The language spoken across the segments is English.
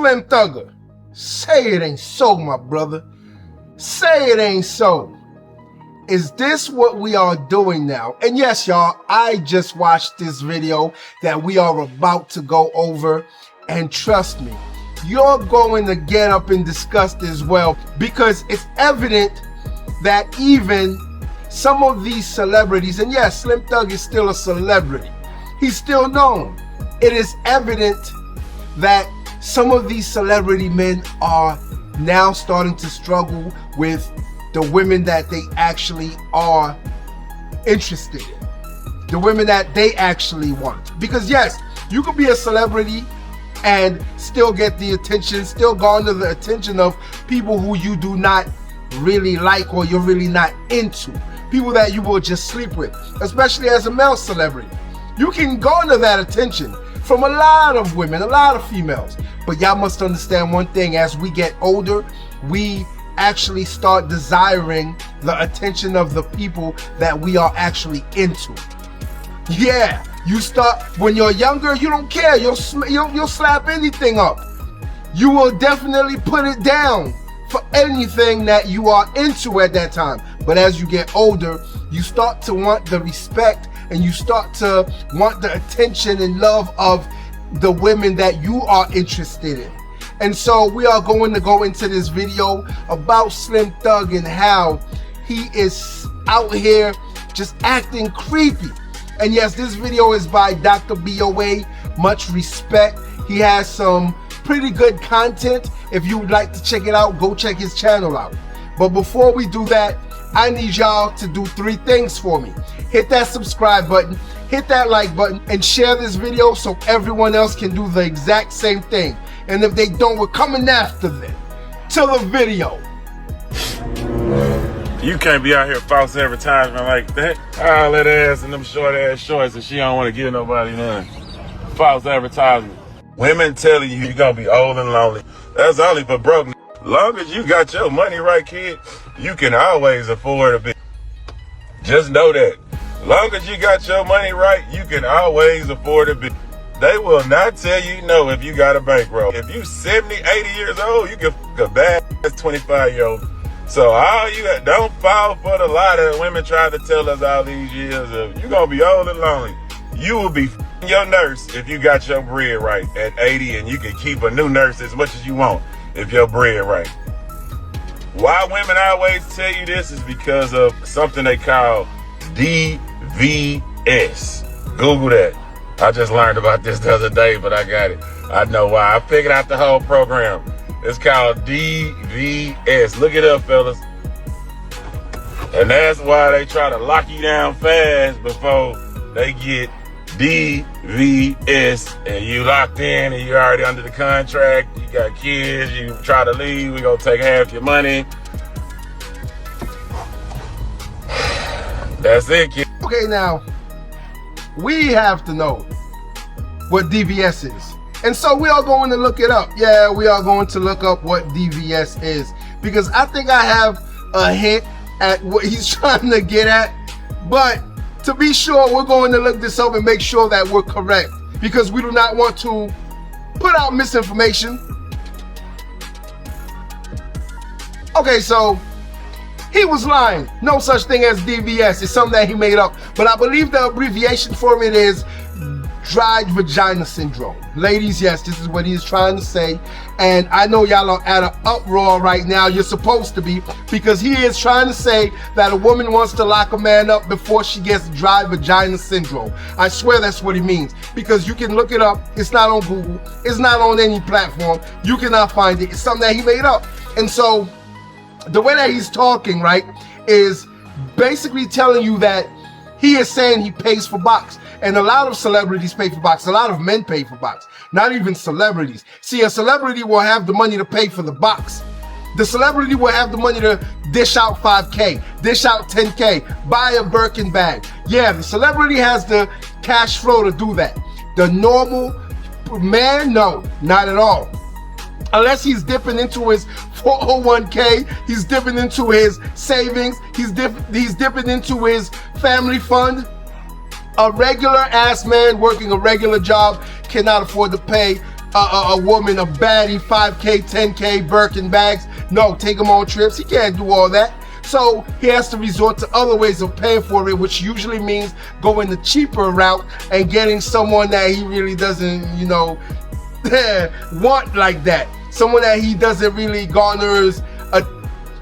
Slim Thugger, say it ain't so, my brother. Say it ain't so. Is this what we are doing now? And yes, y'all, I just watched this video that we are about to go over. And trust me, you're going to get up in disgust as well, because it's evident that even some of these celebrities, and yes, Slim Thug is still a celebrity. He's still known. It is evident that some of these celebrity men are now starting to struggle with the women that they actually are interested in, the women that they actually want. Because yes, you could be a celebrity and still get the attention, still garner the attention of people who you do not really like or you're really not into, people that you will just sleep with, especially as a male celebrity. You can garner that attention from a lot of women, a lot of females. But y'all must understand one thing: as we get older, we actually start desiring the attention of the people that we are actually into. Yeah, you start, when you're younger, you don't care. You'll slap anything up. You will definitely put it down for anything that you are into at that time. But as you get older, you start to want the respect and you start to want the attention and love of the women that you are interested in. And so we are going to go into this video about Slim Thug and how he is out here just acting creepy. And yes, this video is by Dr. BOA. Much respect. He has some pretty good content. If you would like to check it out, go check his channel out. But before we do that, I need y'all to do 3 things for me. Hit that subscribe button, hit that like button, and share this video so everyone else can do the exact same thing. And if they don't, we're coming after them. To the video. You can't be out here false advertisement like that. All that ass and them short ass shorts, and she don't want to give nobody none. False advertisement. Women telling you you're gonna be old and lonely. That's only for broke. Long as you got your money right, kid, you can always afford a bit. Just know that. Long as you got your money right, you can always afford a bit. They will not tell you no if you got a bankroll. If you 70, 80 years old, you can f*** a bad 25-year-old. So all you don't fall for the lie that women tried to tell us all these years of you're gonna be old and lonely. You will be f***ing your nurse if you got your bread right at 80, and you can keep a new nurse as much as you want if your bread right. Why women always tell you this is because of something they call DVS. Google that. I just learned about this the other day, but I got it. I know why. I figured out the whole program. It's called DVS. Look it up, fellas. And that's why they try to lock you down fast before they get DVS. And you locked in and you already under the contract. You got kids. You try to leave. We gonna take half your money. That's it, kid. Okay, now, we have to know what DVS is. And so we are going to look it up. Yeah, we are going to look up what DVS is, because I think I have a hint at what he's trying to get at. But to be sure, we're going to look this up and make sure that we're correct, because we do not want to put out misinformation. Okay, so he was lying. No such thing as DVS. It's something that he made up. But I believe the abbreviation for it is dry vagina syndrome. Ladies, yes, this is what he's trying to say. And I know y'all are at an uproar right now. You're supposed to be, because he is trying to say that a woman wants to lock a man up before she gets dry vagina syndrome. I swear that's what he means, because you can look it up. It's not on Google. It's not on any platform. You cannot find it. It's something that he made up. And so the way that he's talking, right, is basically telling you that he is saying he pays for box. And a lot of celebrities pay for box. A lot of men pay for box. Not even celebrities. See, a celebrity will have the money to pay for the box. The celebrity will have the money to dish out 5K, dish out 10K, buy a Birkin bag. Yeah, the celebrity has the cash flow to do that. The normal man, no, not at all. Unless he's dipping into his 401k, he's dipping into his savings, he's dipping into his family fund. A regular ass man working a regular job cannot afford to pay a woman a baddie 5K, 10K Birkin bags. No, take him on trips. He can't do all that. So he has to resort to other ways of paying for it, which usually means going the cheaper route and getting someone that he really doesn't, you know, want like that. Someone that he doesn't really garners,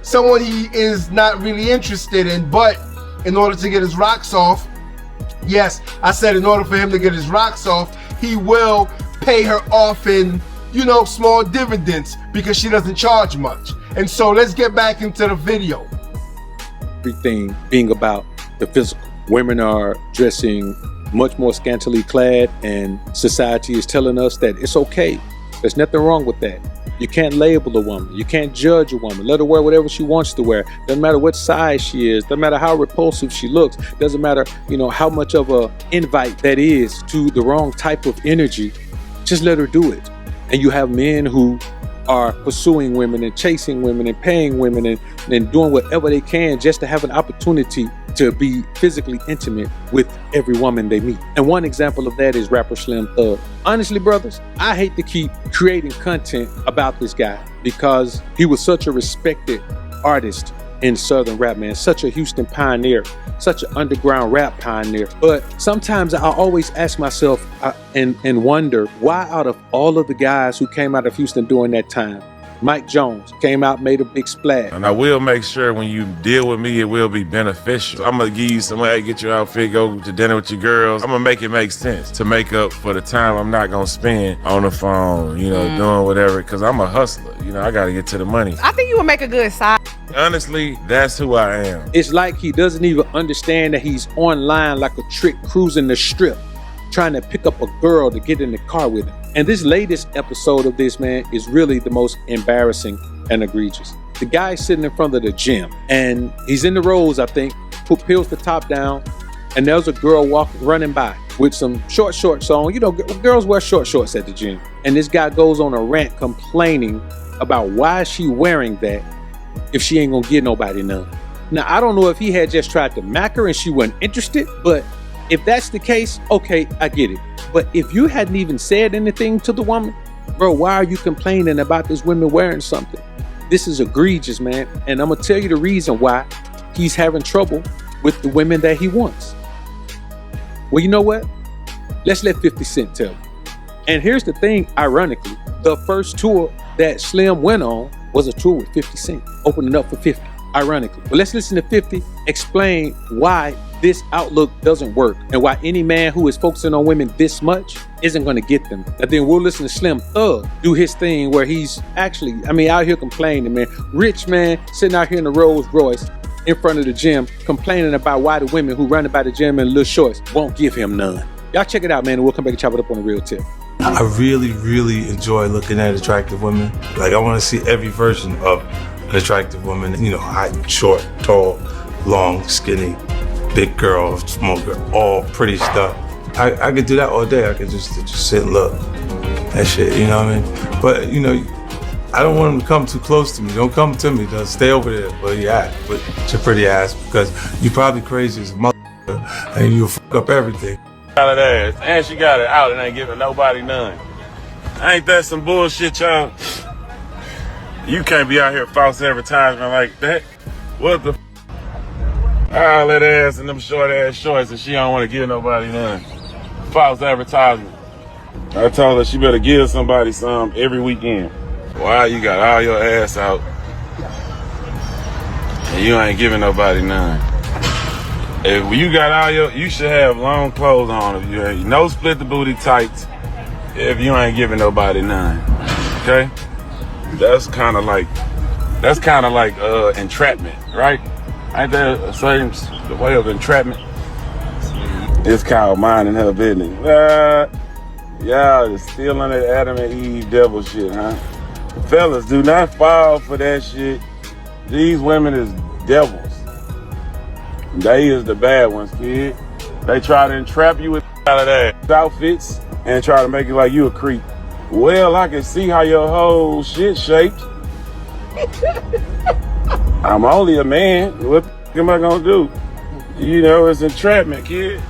someone he is not really interested in. But in order to get his rocks off, yes, I said in order for him to get his rocks off, he will pay her off in, you know, small dividends because she doesn't charge much. And so let's get back into the video. Everything being about the physical. Women are dressing much more scantily clad, and society is telling us that it's okay. There's nothing wrong with that. You can't label a woman. You can't judge a woman. Let her wear whatever she wants to wear. Doesn't matter what size she is. Doesn't matter how repulsive she looks. Doesn't matter, you know, how much of a invite that is to the wrong type of energy. Just let her do it. And you have men who are pursuing women and chasing women and paying women and doing whatever they can just to have an opportunity to be physically intimate with every woman they meet. And one example of that is rapper Slim Thug. Honestly, brothers, I hate to keep creating content about this guy because he was such a respected artist in Southern rap, man. Such a Houston pioneer, such an underground rap pioneer. But sometimes I always ask myself and wonder why out of all of the guys who came out of Houston during that time, Mike Jones came out, made a big splash. And I will make sure when you deal with me, it will be beneficial. I'm gonna give you some way, get your outfit, go to dinner with your girls. I'm gonna make it make sense to make up for the time I'm not gonna spend on the phone, you know, doing whatever, because I'm a hustler. You know, I gotta get to the money. I think you would make a good side. Honestly, that's who I am. It's like he doesn't even understand that he's online like a trick cruising the strip, trying to pick up a girl to get in the car with him. And this latest episode of this, man, is really the most embarrassing and egregious. The guy's sitting in front of the gym and he's in the rows, I think, peels the top down, and there's a girl running by with some short shorts on. You know, girls wear short shorts at the gym. And this guy goes on a rant complaining about why is she wearing that if she ain't gonna get nobody none. Now, I don't know if he had just tried to mack her and she wasn't interested, but if that's the case, okay, I get it. But if you hadn't even said anything to the woman, bro, why are you complaining about this woman wearing something? This is egregious, man. And I'm gonna tell you the reason why he's having trouble with the women that he wants. Well, you know what? Let's let 50 Cent tell you. And here's the thing, ironically, the first tour that Slim went on was a tour with 50 Cent, opening up for 50, ironically. But let's listen to 50 explain why this outlook doesn't work and why any man who is focusing on women this much isn't going to get them. And then we'll listen to Slim Thug do his thing where he's actually, out here complaining, man. Rich man sitting out here in the Rolls Royce in front of the gym complaining about why the women who run about the gym in little shorts won't give him none. Y'all check it out, man, and we'll come back and chop it up on the real tip. I really, really enjoy looking at attractive women. Like, I want to see every version of an attractive woman. You know, hot, short, tall, long, skinny, big girl, small girl, all pretty stuff. I could do that all day. I could just sit and look. That shit, you know what I mean? But, you know, I don't want them to come too close to me. Don't come to me. Just stay over there where you at with your pretty ass, because you probably crazy as a motherfucker and you'll fuck up everything. That ass. And she got it out and ain't giving nobody none. Ain't that some bullshit, y'all? You can't be out here false advertisement like that. What the all that ass and them short ass shorts and she don't want to give nobody none. False advertisement. I told her she better give somebody some every weekend. Why you got all your ass out and you ain't giving nobody none? If you got all you should have long clothes on. If you ain't, no split the booty tights. If you ain't giving nobody none, okay? That's kind of like entrapment, right? Ain't there a certain way of entrapment? It's called minding her business. Y'all is still on that Adam and Eve devil shit, huh? Fellas, do not fall for that shit. These women is devils. They is the bad ones, kid. They try to entrap you with out of that outfits and try to make it like you a creep. Well, I can see how your whole shit shaped. I'm only a man. What the am I gonna do? You know, it's entrapment, kid.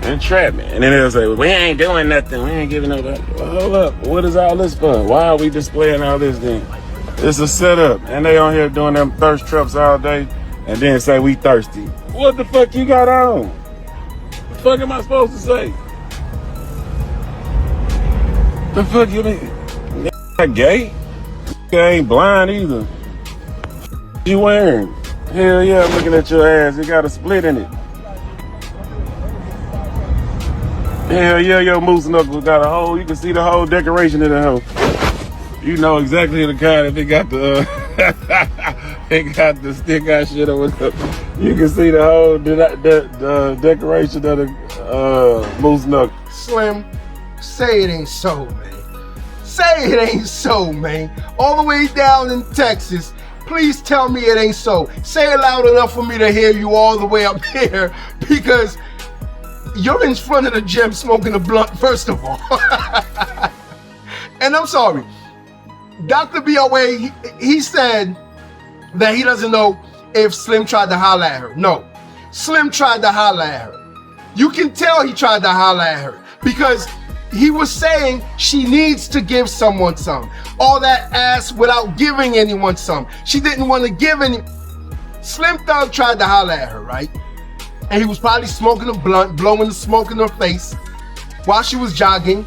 entrapment. And then they'll say, well, we ain't doing nothing. We ain't giving nobody. Well, hold up. What is all this for? Why are we displaying all this then? It's a setup. And they on here doing them thirst traps all day and then say we thirsty. What the fuck you got on? What the fuck am I supposed to say? The fuck you mean? Not gay? You ain't blind either. You wearing? Hell yeah, I'm looking at your ass. You got a split in it. Hell yeah, your moose knuckles got a hole. You can see the whole decoration of the hoe. You know exactly the kind if it got the it got the stick out shit over the. You can see the whole the decoration of the moose knuckle. Slim, say it ain't so, man. Say it ain't so, man. All the way down in Texas. Please tell me it ain't so. Say it loud enough for me to hear you all the way up here, because you're in front of the gym smoking a blunt, first of all. And I'm sorry. Dr. BOA, he said that he doesn't know if Slim tried to holler at her. No. Slim tried to holler at her. You can tell he tried to holler at her because he was saying she needs to give someone some. All that ass without giving anyone some. She didn't want to give any. Slim Thug tried to holler at her, right? And he was probably smoking a blunt, blowing the smoke in her face while she was jogging.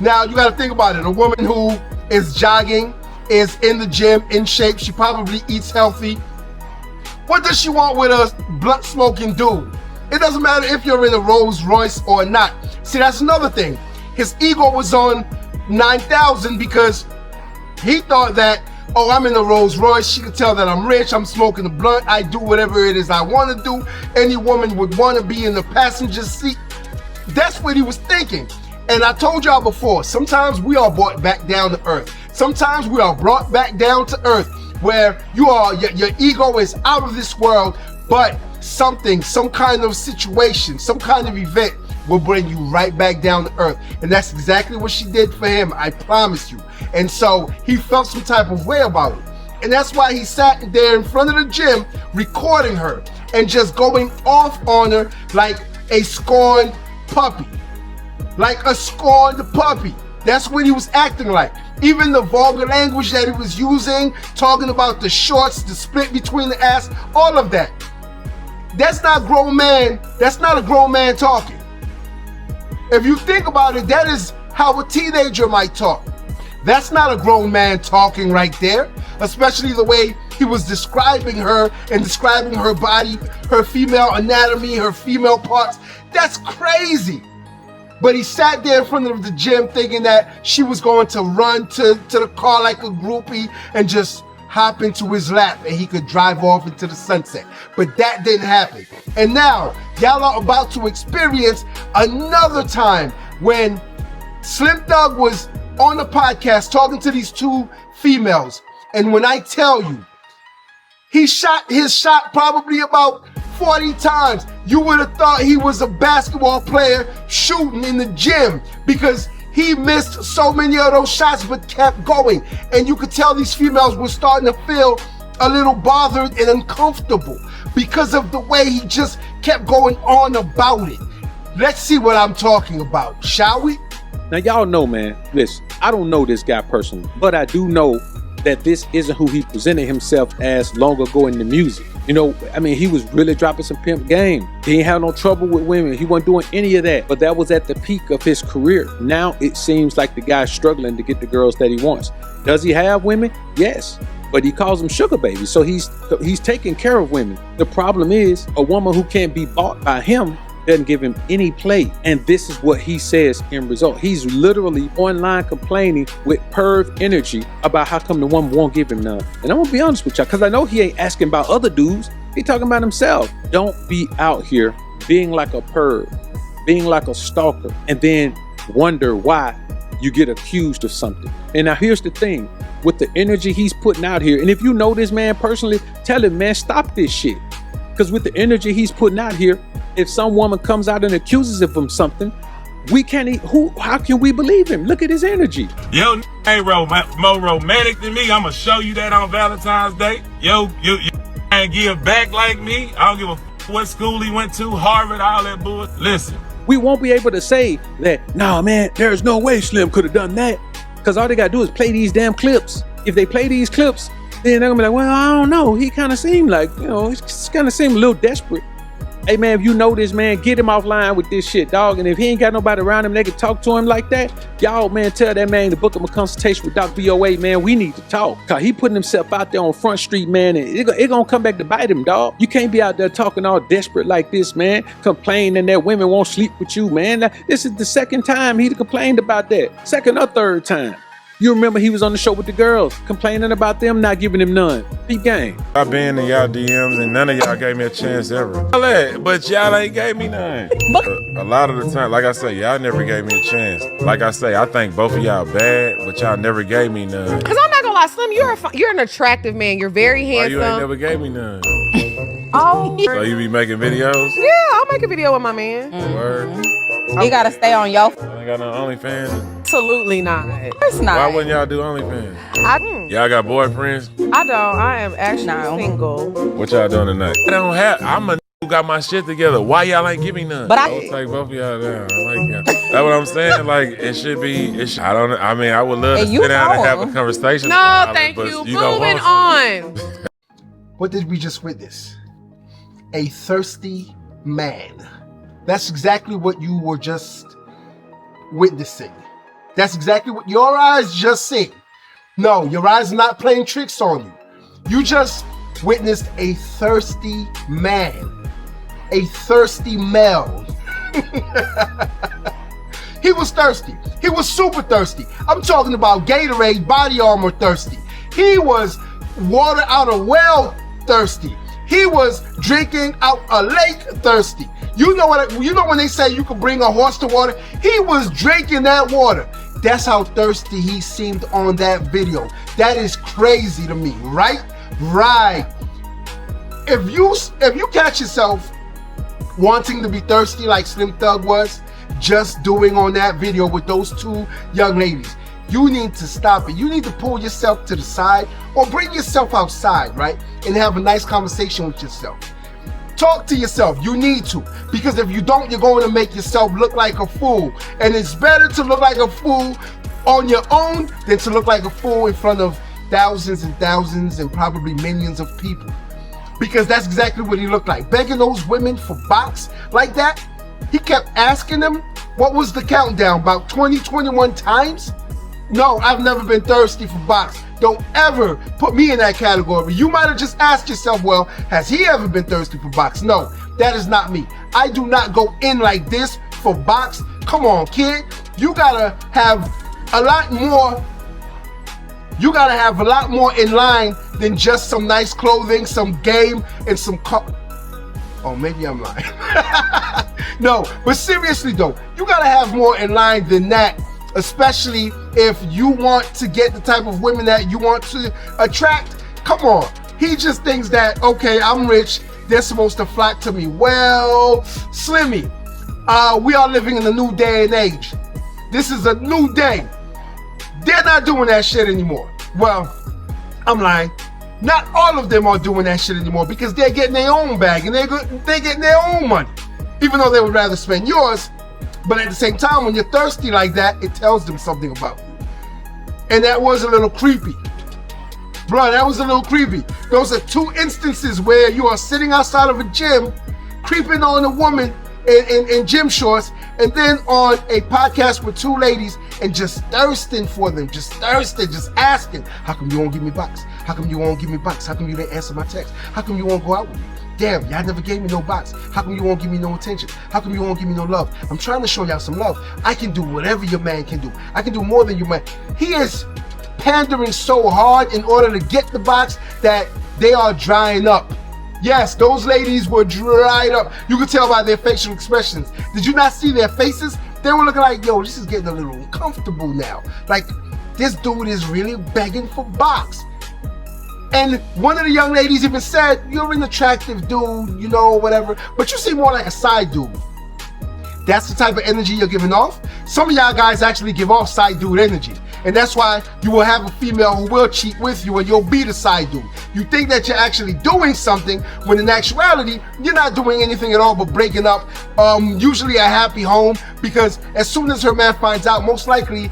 Now, you got to think about it. A woman who is jogging, is in the gym, in shape, she probably eats healthy. What does she want with a blunt smoking dude? It doesn't matter if you're in a Rolls Royce or not. See, that's another thing. His ego was on 9,000 because he thought that, oh, I'm in a Rolls Royce. She could tell that I'm rich. I'm smoking a blunt. I do whatever it is I want to do. Any woman would want to be in the passenger seat. That's what he was thinking. And I told y'all before, sometimes we are brought back down to earth. Sometimes we are brought back down to earth where your ego is out of this world, but something, some kind of situation, some kind of event will bring you right back down to earth. And that's exactly what she did for him, I promise you. And so he felt some type of way about it. And that's why he sat there in front of the gym recording her and just going off on her like a scorned puppy. Like a scorned puppy. That's what he was acting like. Even the vulgar language that he was using, talking about the shorts, the split between the ass, all of that. That's not grown man. That's not a grown man talking. If you think about it, that is how a teenager might talk. That's not a grown man talking right there, especially the way he was describing her and describing her body, her female anatomy, her female parts. That's crazy. But he sat there in front of the gym thinking that she was going to run to the car like a groupie and just hop into his lap and he could drive off into the sunset. But that didn't happen. And now, y'all are about to experience another time when Slim Thug was on the podcast talking to these two females. And when I tell you, he shot his shot probably about 40 times. You would have thought he was a basketball player shooting in the gym because he missed so many of those shots but kept going. And you could tell these females were starting to feel a little bothered and uncomfortable because of the way he just kept going on about it. Let's see what I'm talking about, shall we? Now, y'all know, man, listen, I don't know this guy personally, but I do know that this isn't who he presented himself as long ago in the music. You know, I mean, he was really dropping some pimp game. He ain't had no trouble with women. He wasn't doing any of that. But that was at the peak of his career. Now it seems like the guy's struggling to get the girls that he wants. Does he have women? Yes. But he calls them sugar babies. So he's taking care of women. The problem is a woman who can't be bought by him doesn't give him any play. And this is what he says in result. He's literally online complaining with perv energy about how come the woman won't give him none. And I'm gonna be honest with y'all, because I know he ain't asking about other dudes. He talking about himself. Don't be out here being like a perv, being like a stalker, and then wonder why you get accused of something. And now here's the thing, with the energy he's putting out here, and if you know this man personally, tell him, man, stop this shit. Because with the energy he's putting out here, if some woman comes out and accuses him of something, we can't. How can we believe him? Look at his energy. Yo, ain't more romantic than me. I'ma show you that on Valentine's Day. Yo, you ain't give back like me. I don't give a what school he went to, Harvard, all that bullshit. Listen, We won't be able to say that, nah, man, there's no way Slim could have done that. Because all they got to do is play these damn clips. If they play these clips, then they're going to be like, well, I don't know. He kind of seemed like, he kind of seemed a little desperate. Hey, man, if you know this, man, get him offline with this shit, dog. And if he ain't got nobody around him, they can talk to him like that. Y'all, man, tell that man to book him a consultation with Doc VOA, man. We need to talk. Because he putting himself out there on Front Street, man, and it going to come back to bite him, dog. You can't be out there talking all desperate like this, man, complaining that women won't sleep with you, man. Now, this is the second time he complained about that. Second or third time. You remember he was on the show with the girls, complaining about them not giving him none. Peep game. I've been in y'all DMs and none of y'all gave me a chance ever. But y'all ain't gave me none. A lot of the time, like I say, y'all never gave me a chance. Like I say, I think both of y'all bad, but y'all never gave me none. Cause I'm not gonna lie, Slim, you're an attractive man. You're very handsome. Why you ain't never gave me none? Oh. So you be making videos? Yeah, I'll make a video with my man. Word. You gotta stay on your. I ain't got no OnlyFans. Absolutely not. It's not. Why wouldn't y'all do OnlyFans? Y'all got boyfriends? I don't. I am actually single. What y'all doing tonight? I don't have. I'm a who got my shit together. Why y'all ain't giving none? But I will take both of y'all down. I like y'all. That's what I'm saying. Like it should be. I don't. I mean, I would love to sit down and have a conversation. No, thank you. Moving on. What did we just witness? A thirsty man. That's exactly what you were just witnessing. That's exactly what your eyes just seen. No, your eyes are not playing tricks on you. You just witnessed a thirsty man. A thirsty male. He was thirsty. He was super thirsty. I'm talking about Gatorade Body Armor thirsty. He was water out of well thirsty. He was drinking out a lake thirsty. You know when they say you could bring a horse to water? He was drinking that water. That's how thirsty he seemed on that video. That is crazy to me, right? Right. If you catch yourself wanting to be thirsty like Slim Thug was, just doing on that video with those two young ladies, you need to stop it. You need to pull yourself to the side or bring yourself outside, right? And have a nice conversation with yourself. Talk to yourself. You need to. Because if you don't, you're going to make yourself look like a fool. And it's better to look like a fool on your own than to look like a fool in front of thousands and thousands and probably millions of people. Because that's exactly what he looked like. Begging those women for box like that. He kept asking them, what was the countdown? About 20, 21 times? No, I've never been thirsty for box. Don't ever put me in that category. You might have just asked yourself, well, has he ever been thirsty for box? No, that is not me. I do not go in like this for box. Come on, kid. You gotta have a lot more. You gotta have a lot more in line than just some nice clothing, some game, and some Oh, maybe I'm lying. No, but seriously though, you gotta have more in line than that. Especially if you want to get the type of women that you want to attract. Come on. He just thinks that, okay, I'm rich. They're supposed to flock to me. Well, Slimmy, we are living in a new day and age. This is a new day. They're not doing that shit anymore. Well, I'm lying. Not all of them are doing that shit anymore because they're getting their own bag and they're getting their own money. Even though they would rather spend yours. But at the same time, when you're thirsty like that, it tells them something about you. And that was a little creepy. Bro, that was a little creepy. Those are two instances where you are sitting outside of a gym, creeping on a woman in gym shorts, and then on a podcast with two ladies and just thirsting for them, just thirsting, just asking, how come you won't give me box? How come you won't give me box? How come you didn't answer my text? How come you won't go out with me? Damn, y'all never gave me no box. How come you won't give me no attention? How come you won't give me no love? I'm trying to show y'all some love. I can do whatever your man can do. I can do more than your man. He is pandering so hard in order to get the box that they are drying up. Yes, those ladies were dried up. You could tell by their facial expressions. Did you not see their faces? They were looking like, yo, this is getting a little uncomfortable now. Like, this dude is really begging for box. And one of the young ladies even said, you're an attractive dude, you know, whatever, but you seem more like a side dude. That's the type of energy you're giving off. Some of y'all guys actually give off side dude energy. And that's why you will have a female who will cheat with you and you'll be the side dude. You think that you're actually doing something when in actuality, you're not doing anything at all but breaking up, usually a happy home, because as soon as her man finds out, most likely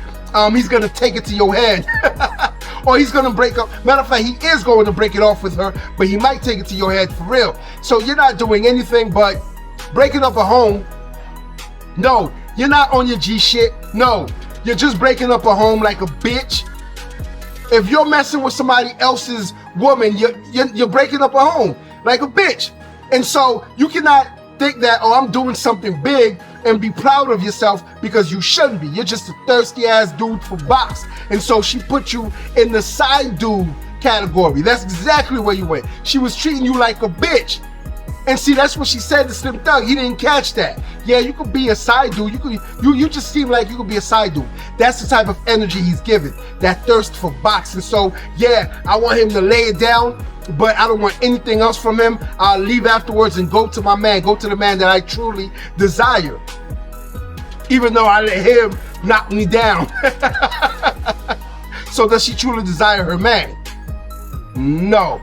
he's gonna take it to your head. Or he's gonna break up. Matter of fact, he is going to break it off with her, but he might take it to your head for real. So you're not doing anything but breaking up a home. No, you're not on your G shit. No, you're just breaking up a home like a bitch. If you're messing with somebody else's woman, you're breaking up a home like a bitch. And so you cannot think that, oh, I'm doing something big and be proud of yourself, because you shouldn't be. You're just a thirsty ass dude for box. And so she put you in the side dude category. That's exactly where you went. She was treating you like a bitch. And see, that's what she said to Slim Thug. He didn't catch that. Yeah, you could be a side dude. You just seem like you could be a side dude. That's the type of energy he's giving. That thirst for box. And so, yeah, I want him to lay it down, but I don't want anything else from him. I'll leave afterwards and go to my man. Go to the man that I truly desire. Even though I let him knock me down. So does she truly desire her man? No.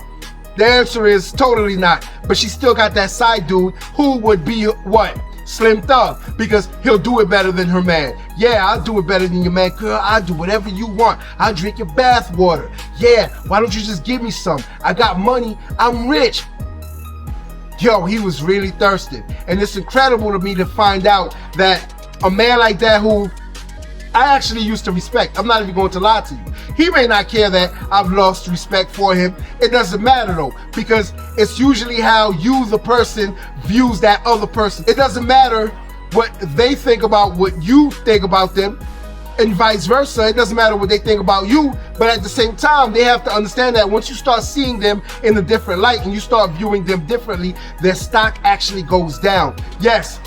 The answer is totally not. But she still got that side dude who would be what? Slim Thug, because he'll do it better than her man. Yeah, I'll do it better than your man. Girl, I'll do whatever you want. I'll drink your bath water. Yeah, why don't you just give me some? I got money. I'm rich. Yo, he was really thirsty. And it's incredible to me to find out that a man like that, who I actually used to respect, I'm not even going to lie to you. He may not care that I've lost respect for him. It doesn't matter though, because it's usually how you, the person, views that other person. It doesn't matter what they think about what you think about them, and vice versa. It doesn't matter what they think about you, but at the same time, they have to understand that once you start seeing them in a different light and you start viewing them differently, their stock actually goes down. Yes.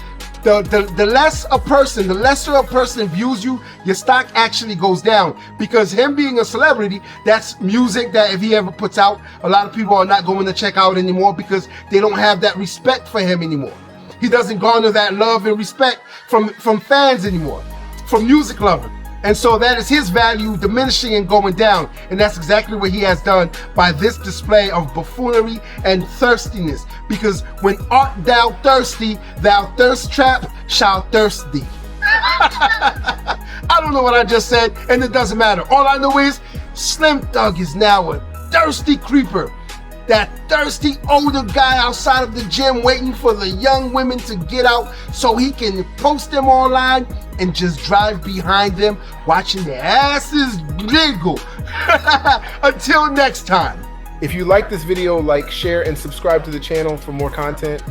The lesser a person views you, your stock actually goes down, because him being a celebrity, that's music that if he ever puts out, a lot of people are not going to check out anymore because they don't have that respect for him anymore. He doesn't garner that love and respect from fans anymore, from music lovers. And so that is his value diminishing and going down. And that's exactly what he has done by this display of buffoonery and thirstiness. Because when art thou thirsty, thou thirst trap shall thirst thee. I don't know what I just said, and it doesn't matter. All I know is Slim Thug is now a thirsty creeper. That thirsty older guy outside of the gym waiting for the young women to get out so he can post them online and just drive behind them, watching their asses jiggle. Until next time. If you like this video, like, share, and subscribe to the channel for more content.